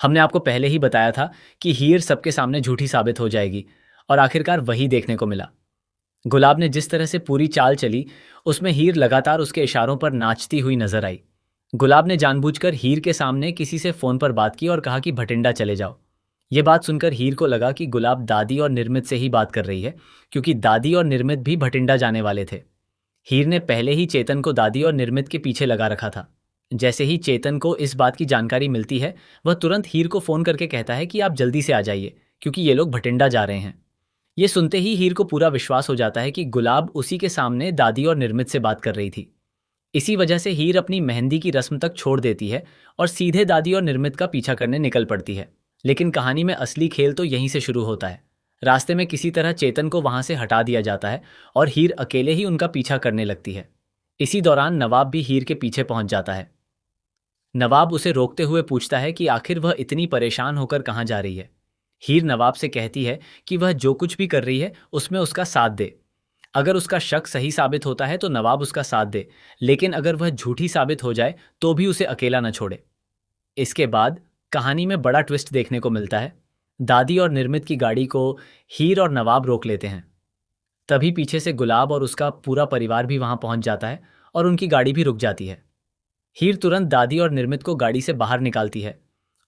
हमने आपको पहले ही बताया था कि हीर सबके सामने झूठी साबित हो जाएगी और आखिरकार वही देखने को मिला। गुलाब ने जिस तरह से पूरी चाल चली, उसमें हीर लगातार उसके इशारों पर नाचती हुई नजर आई। गुलाब ने जानबूझकर हीर के सामने किसी से फोन पर बात की और कहा कि भटिंडा चले जाओ। ये बात सुनकर हीर को लगा कि गुलाब दादी और निर्मित से ही बात कर रही है, क्योंकि दादी और निर्मित भी भटिंडा जाने वाले थे। हीर ने पहले ही चेतन को दादी और निर्मित के पीछे लगा रखा था। जैसे ही चेतन को इस बात की जानकारी मिलती है, वह तुरंत हीर को फोन करके कहता है कि आप जल्दी से आ जाइए, क्योंकि ये लोग भटिंडा जा रहे हैं। ये सुनते ही हीर को पूरा विश्वास हो जाता है कि गुलाब उसी के सामने दादी और निर्मित से बात कर रही थी। इसी वजह से हीर अपनी मेहंदी की रस्म तक छोड़ देती है और सीधे दादी और निर्मित का पीछा करने निकल पड़ती है। लेकिन कहानी में असली खेल तो यहीं से शुरू होता है। रास्ते में किसी तरह चेतन को वहां से हटा दिया जाता है और हीर अकेले ही उनका पीछा करने लगती है। इसी दौरान नवाब भी हीर के पीछे पहुंच जाता है। नवाब उसे रोकते हुए पूछता है कि आखिर वह इतनी परेशान होकर कहाँ जा रही है। हीर नवाब से कहती है कि वह जो कुछ भी कर रही है उसमें उसका साथ दे। अगर उसका शक सही साबित होता है तो नवाब उसका साथ दे, लेकिन अगर वह झूठी साबित हो जाए तो भी उसे अकेला न छोड़े। इसके बाद कहानी में बड़ा ट्विस्ट देखने को मिलता है। दादी और निर्मित की गाड़ी को हीर और नवाब रोक लेते हैं। तभी पीछे से गुलाब और उसका पूरा परिवार भी वहां पहुंच जाता है और उनकी गाड़ी भी रुक जाती है। हीर तुरंत दादी और निर्मित को गाड़ी से बाहर निकालती है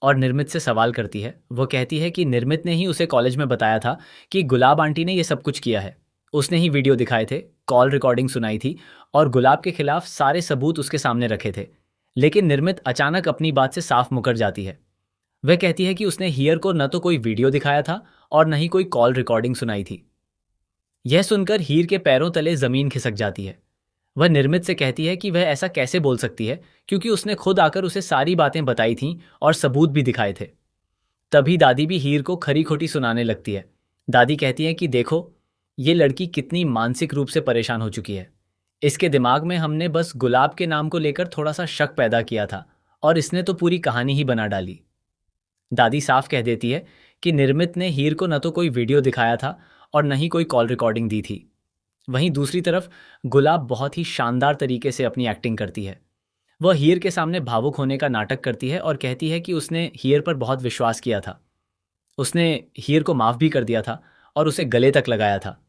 और निर्मित से सवाल करती है। वो कहती है कि निर्मित ने ही उसे कॉलेज में बताया था कि गुलाब आंटी ने यह सब कुछ किया है। उसने ही वीडियो दिखाए थे, कॉल रिकॉर्डिंग सुनाई थी और गुलाब के खिलाफ सारे सबूत उसके सामने रखे थे। लेकिन निर्मित अचानक अपनी बात से साफ मुकर जाती है। वह कहती है कि उसने हीर को न तो कोई वीडियो दिखाया था और न ही कोई कॉल रिकॉर्डिंग सुनाई थी। यह सुनकर हीर के पैरों तले जमीन खिसक जाती है। वह निर्मित से कहती है कि वह ऐसा कैसे बोल सकती है, क्योंकि उसने खुद आकर उसे सारी बातें बताई थीं और सबूत भी दिखाए थे। तभी दादी भी हीर को खरी खोटी सुनाने लगती है। दादी कहती है कि देखो, ये लड़की कितनी मानसिक रूप से परेशान हो चुकी है। इसके दिमाग में हमने बस गुलाब के नाम को लेकर थोड़ा सा शक पैदा किया था और इसने तो पूरी कहानी ही बना डाली। दादी साफ कह देती है कि निर्मित ने हीर को न तो कोई वीडियो दिखाया था और न ही कोई कॉल रिकॉर्डिंग दी थी। वहीं दूसरी तरफ गुलाब बहुत ही शानदार तरीके से अपनी एक्टिंग करती है। वह हीर के सामने भावुक होने का नाटक करती है और कहती है कि उसने हीर पर बहुत विश्वास किया था। उसने हीर को माफ़ भी कर दिया था और उसे गले तक लगाया था।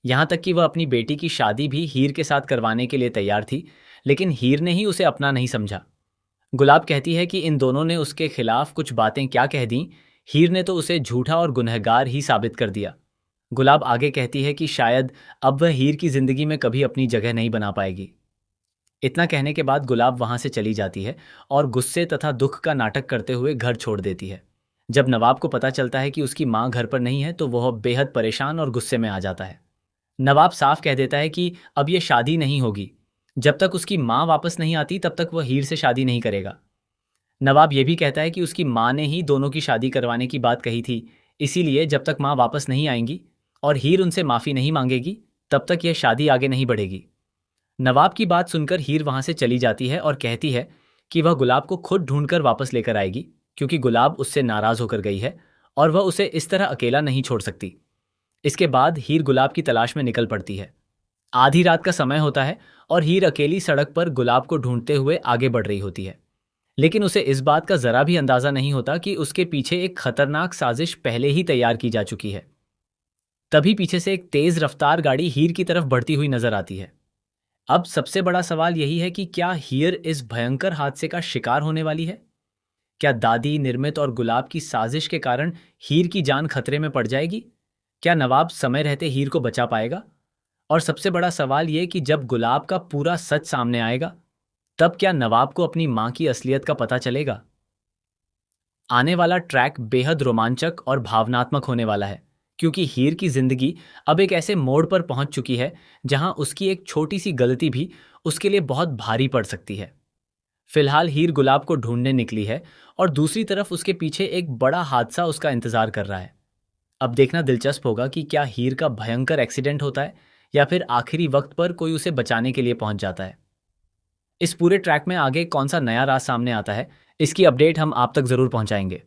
यहाँ तक कि वह अपनी बेटी की शादी भी हीर के साथ करवाने के लिए तैयार थी, लेकिन हीर ने ही उसे अपना नहीं समझा। गुलाब कहती है कि इन दोनों ने उसके खिलाफ कुछ बातें क्या कह दी, हीर ने तो उसे झूठा और गुनहगार ही साबित कर दिया। गुलाब आगे कहती है कि शायद अब वह हीर की जिंदगी में कभी अपनी जगह नहीं बना पाएगी। इतना कहने के बाद गुलाब वहां से चली जाती है और गुस्से तथा दुख का नाटक करते हुए घर छोड़ देती है। जब नवाब को पता चलता है कि उसकी माँ घर पर नहीं है तो वह बेहद परेशान और गुस्से में आ जाता है। नवाब साफ कह देता है कि अब यह शादी नहीं होगी। जब तक उसकी माँ वापस नहीं आती तब तक वह हीर से शादी नहीं करेगा। नवाब यह भी कहता है कि उसकी माँ ने ही दोनों की शादी करवाने की बात कही थी, इसीलिए जब तक माँ वापस नहीं आएंगी और हीर उनसे माफ़ी नहीं मांगेगी तब तक यह शादी आगे नहीं बढ़ेगी। नवाब की बात सुनकर हीर वहां से चली जाती है और कहती है कि वह गुलाब को खुद ढूंढकर वापस लेकर आएगी, क्योंकि गुलाब उससे नाराज होकर गई है और वह उसे इस तरह अकेला नहीं छोड़ सकती। इसके बाद हीर गुलाब की तलाश में निकल पड़ती है। आधी रात का समय होता है और हीर अकेली सड़क पर गुलाब को ढूंढते हुए आगे बढ़ रही होती है। लेकिन उसे इस बात का जरा भी अंदाजा नहीं होता कि उसके पीछे एक खतरनाक साजिश पहले ही तैयार की जा चुकी है। तभी पीछे से एक तेज रफ्तार गाड़ी हीर की तरफ बढ़ती हुई नजर आती है। अब सबसे बड़ा सवाल यही है कि क्या हीर इस भयंकर हादसे का शिकार होने वाली है? क्या दादी, निर्मित और गुलाब की साजिश के कारण हीर की जान खतरे में पड़ जाएगी? क्या नवाब समय रहते हीर को बचा पाएगा? और सबसे बड़ा सवाल ये कि जब गुलाब का पूरा सच सामने आएगा, तब क्या नवाब को अपनी मां की असलियत का पता चलेगा? आने वाला ट्रैक बेहद रोमांचक और भावनात्मक होने वाला है, क्योंकि हीर की जिंदगी अब एक ऐसे मोड़ पर पहुंच चुकी है जहां उसकी एक छोटी सी गलती भी उसके लिए बहुत भारी पड़ सकती है। फिलहाल हीर गुलाब को ढूंढने निकली है और दूसरी तरफ उसके पीछे एक बड़ा हादसा उसका इंतजार कर रहा है। अब देखना दिलचस्प होगा कि क्या हीर का भयंकर एक्सीडेंट होता है या फिर आखिरी वक्त पर कोई उसे बचाने के लिए पहुंच जाता है। इस पूरे ट्रैक में आगे कौन सा नया राज सामने आता है, इसकी अपडेट हम आप तक जरूर पहुंचाएंगे।